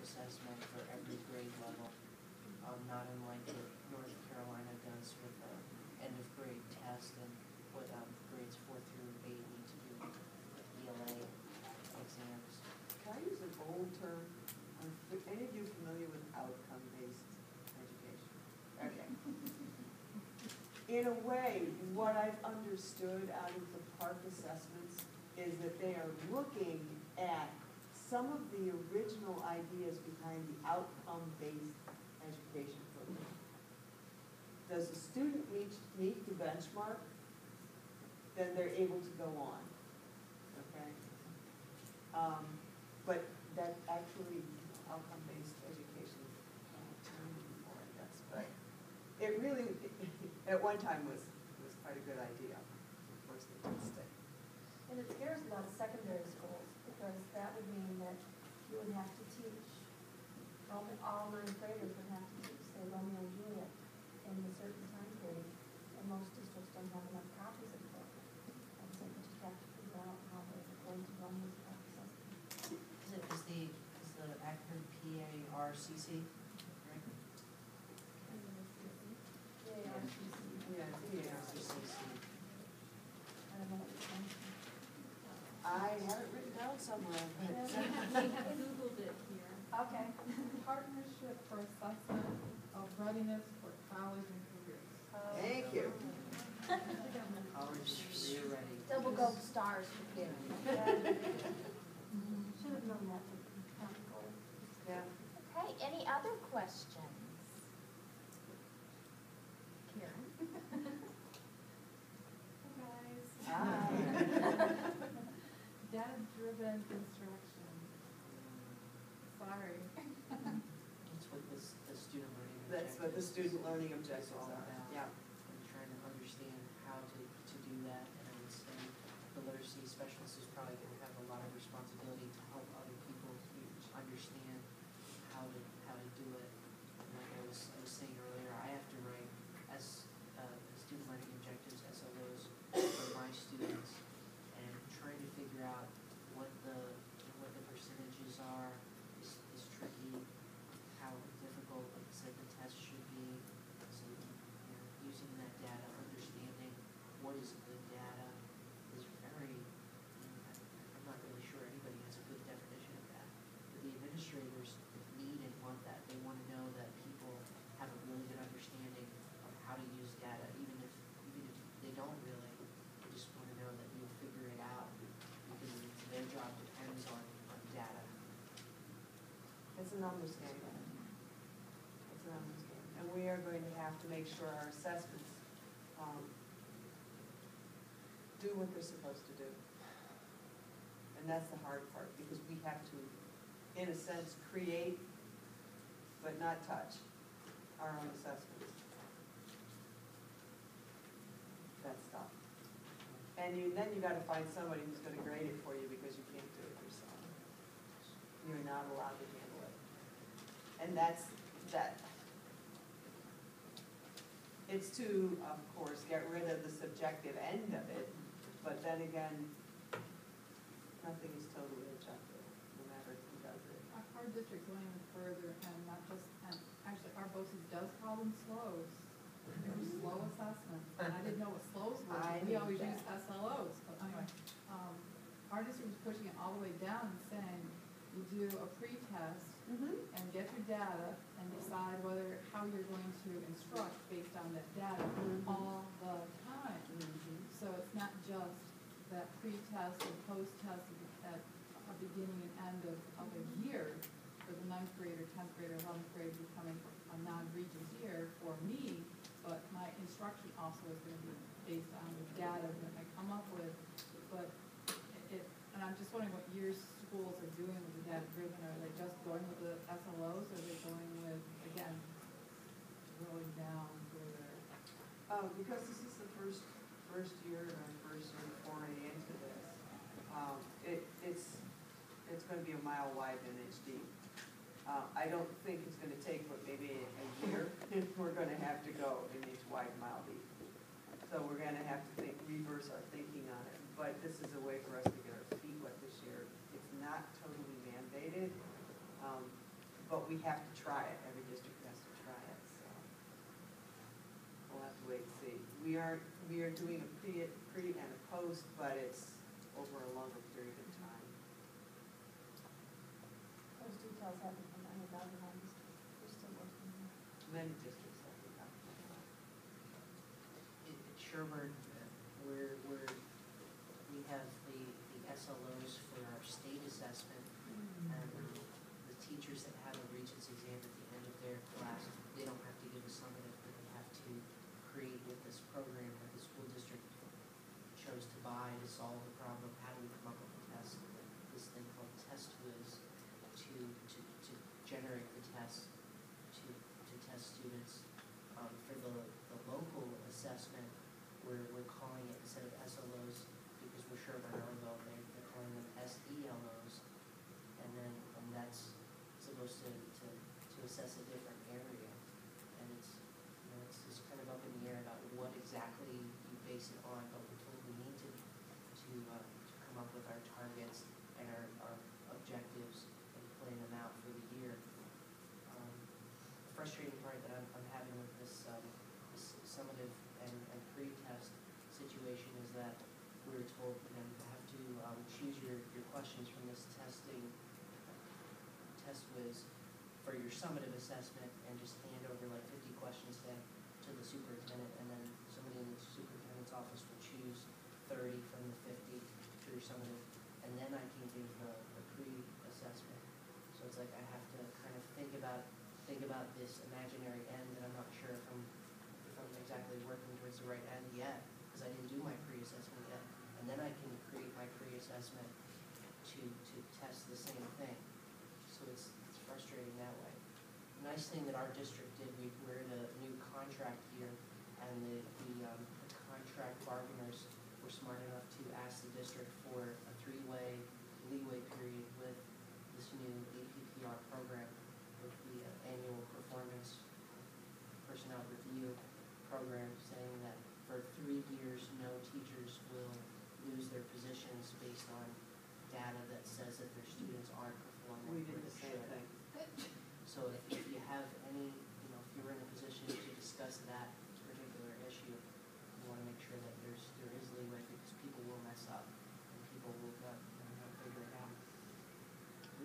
assessment for every grade level, not unlike what North Carolina does with the end of grade test and what grades 4 through 8 need to do with ELA exams. Can I use a bold term? Are any of you familiar with outcome-based education? Okay. In a way, what I've understood out of the PARC assessments is that they are looking at some of the original ideas behind the outcome-based education program. Does the student meet the benchmark? Then they're able to go on, okay? But that actually, outcome-based education, term before, I guess, but it really, at one time was quite a good idea. Of course, it didn't stay. And it scares a lot of secondary schools, because that would mean that you would have to teach, all 9th graders would have to teach, say, Romeo and Juliet in a certain time period, and most districts don't have enough copies of that. And so you just have to figure out how they're going to run these classes. Is the acronym PARCC, right? Yeah, PARCC. I don't know what you're saying. I have it written down somewhere, but I Googled it here. Okay. Partnership for Assessment of Readiness for College and Careers. thank you. College career ready. Double gold stars for you. Should have known that. Yeah. Okay, any other questions? Karen? Hi, guys. Hi. Data-driven instruction. Sorry. That's what the student learning That's what the student learning objectives all are. about. Yeah. And trying to understand how to do that. And I would say the literacy specialist is probably going to have a lot of responsibility to help other people to understand how to do it. And like I was saying earlier, I have to write as student learning objectives, SLOs, for my students, and trying to figure out what the percentages are is tricky. How difficult, like I said, the test should be. So using that data, understanding what is good data is very. I'm not really sure anybody has a good definition of that. But the administrators need and want that. They want to know that people have a really good understanding of how to use data, even if they don't really. They just want to know that you'll figure it out because their job depends on data. It's a numbers game. It's a numbers game. And we are going to have to make sure our assessments do what they're supposed to do. And that's the hard part, because we have to, in a sense, create but not touch our own assessments. That's tough. And then you got to find somebody who's going to grade it for you, because you can't do it yourself. You're not allowed to handle it. And that's that. It's to, of course, get rid of the subjective end of it, but then again, nothing is totally objective, no matter who does it. Our district's going even further, and not just, and actually, our BOCES does call them SLOs. They're slow assessments. And I didn't know what SLOs were. We always use SLOs, but anyway. Our district is pushing it all the way down and saying, you do a pre-test and get your data and decide how you're going to instruct based on that data all the time. So it's not just that pre-test and post-test at a beginning and end of a year for the 9th grade or 10th grade or 11th grade becoming a non-regent year for me, but my instruction also is going to be based on the data that I come up with. But and I'm just wondering what your schools are doing with the data-driven. Are they just going with the SLOs, or are they going with, again, drilling down further? Because this is the first year and our first year foray into this, it's going to be a mile wide and inch deep. I don't think it's going to take but maybe a year if we're going to have to go an inch wide, mile deep. So we're going to have to reverse our thinking on it. But this is a way for us to get our feet wet this year. It's not totally mandated, but we have to try it, every district has to try it, so. We'll have to wait and see. We are doing a pre and a post, but it's over a longer period of time. Those details haven't been ironed out in all these, we're still working on it. Many districts have been done. At Sherburne, we have the SLOs for our state assessment, and the teachers that have a Regents exam at the end of their class, they don't have to give a summative, but they have to create with this program that the school district chose to buy to solve the problem of how do we come up with a test, this thing called Test Whiz, to generate the test, to test students. For the local assessment, we're calling it, instead of SLOs, because we're sure about Arville, they're calling them SELOs, and that's supposed to assess a different area, and it's just kind of up in the air about what exactly you base it on, but we're told we need to come up with our targets and our objectives and plan them out for the year. The frustrating part that I'm having with this summative and pre-test situation is that we were told, you have to choose your questions from this Test Whiz for your summative assessment and just hand over like 50 questions to the superintendent, and then somebody in the superintendent's office will choose 30 from the 50 for your summative, and then I can give the pre-assessment. So it's like I have to kind of think about this imaginary end, and I'm not sure if I'm exactly working towards the right end yet, because I didn't do my pre-assessment yet, and then I can create my pre-assessment to test the same thing. So it's frustrating that way. The nice thing that our district did, we're in a new contract year, and the contract bargainers were smart enough to ask the district for a 3-way leeway period with this new APPR program, with the annual performance personnel review program, saying that for 3 years, no teachers will lose their positions based on data that says that their students aren't performing. We did the same thing. So if you have any, if you're in a position to discuss that particular issue, you want to make sure that there is leeway, because people will mess up and people will not figure it out.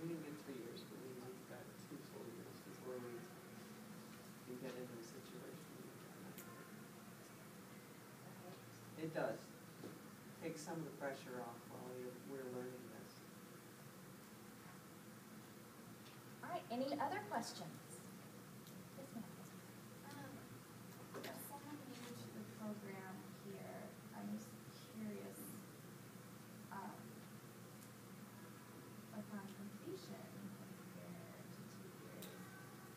We didn't get 3 years, but we got 2 full years before we get into the situation. It does. Take some of the pressure off while we're learning this. All right, any other questions? Yes, ma'am. As someone new to the program here, I'm just curious, upon completion of a year to 2 years,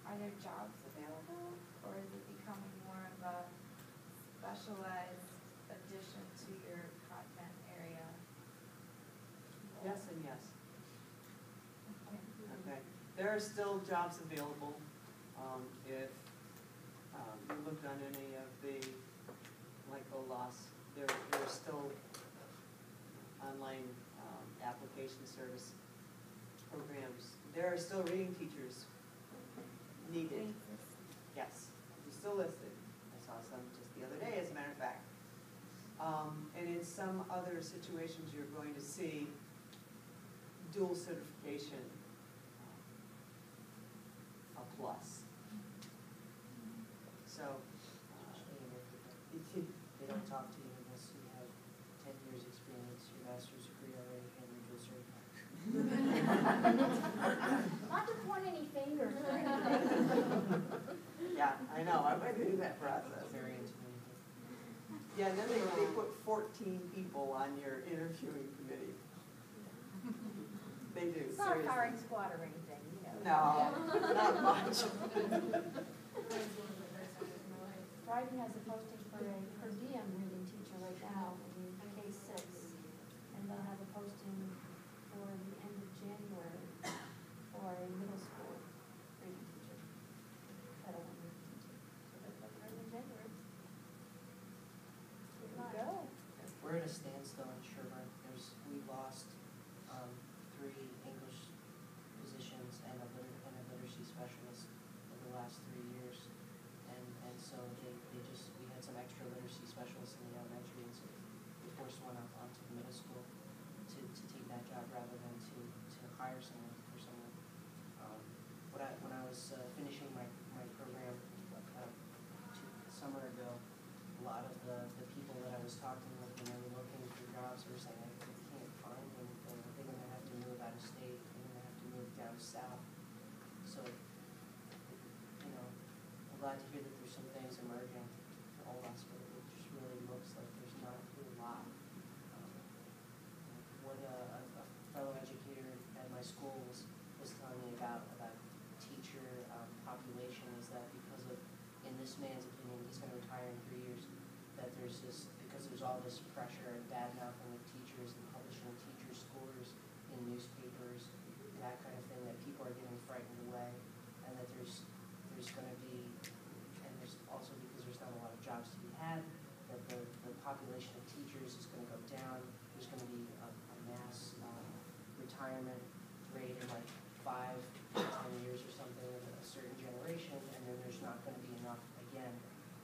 are there jobs available, or is it becoming more of a specialized addition to your content area? Yes and yes. Okay. Okay. There are still jobs available. If you looked on any of the, like OLAS, there's still online application service programs. There are still reading teachers needed. Yes, they're still listed. I saw some just the other day, as a matter of fact. And in some other situations, you're going to see dual certification a plus. So, They don't talk to you unless you have 10 years experience, your master's degree already, and you're dual certified. Not to point any fingers or anything. yeah, I know, I went through that process. That's very intimidating. Yeah, and then they put 14 people on your interviewing committee. They do, It's not a seriously. firing squad or anything, No, not much. Dryden has a posting for a per diem reading teacher right now in K-6, and they'll have a posting for the end of January for a middle school reading teacher. Title I reading teacher. So that's like early January. There we go. We're at a standstill in Sherburne. We lost 3 English positions and a literacy specialist. glad to hear that there's some things emerging for all of us, but it just really looks like there's not a lot. What a fellow educator at my school was telling me about teacher population is that because of, in this man's opinion, he's going to retire in 3 years, that there's this, because there's all this pressure and bad mouthing of teachers and publishing teacher scores in newspapers, that kind of thing, that people are getting frightened away, and that there's going to be, and there's also because there's not a lot of jobs to be had, that the population of teachers is going to go down. There's going to be a mass retirement rate in like 5 to 10 years or something of a certain generation, and then there's not going to be enough again.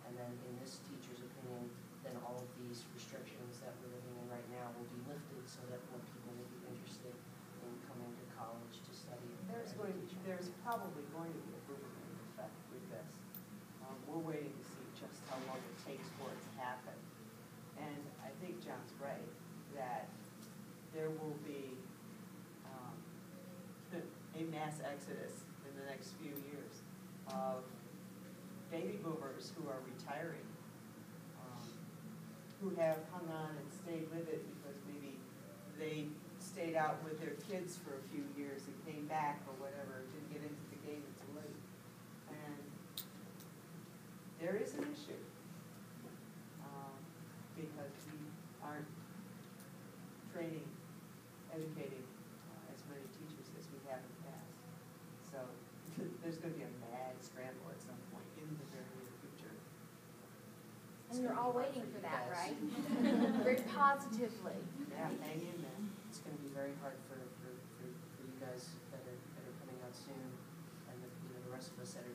And then in this teacher's opinion, then all of these restrictions that we're living in right now will be lifted so that more people will be interested in coming to college to study. There's probably going to be a boomerang effect with this. We're waiting to see just how long it takes for it to happen. And I think John's right, that there will be a mass exodus in the next few years of baby boomers who are retiring, who have hung on and stayed with it because maybe they stayed out with their kids for a few years and came back or whatever, didn't get into the game until late. And there is an issue because we aren't training, educating as many teachers as we have in the past. So there's going to be a mad scramble at some point in the very near future. And you're all waiting for that, right? Very positively. Yeah, hang in there. It's going to be very hard for you guys that are coming out soon, and the rest of us that are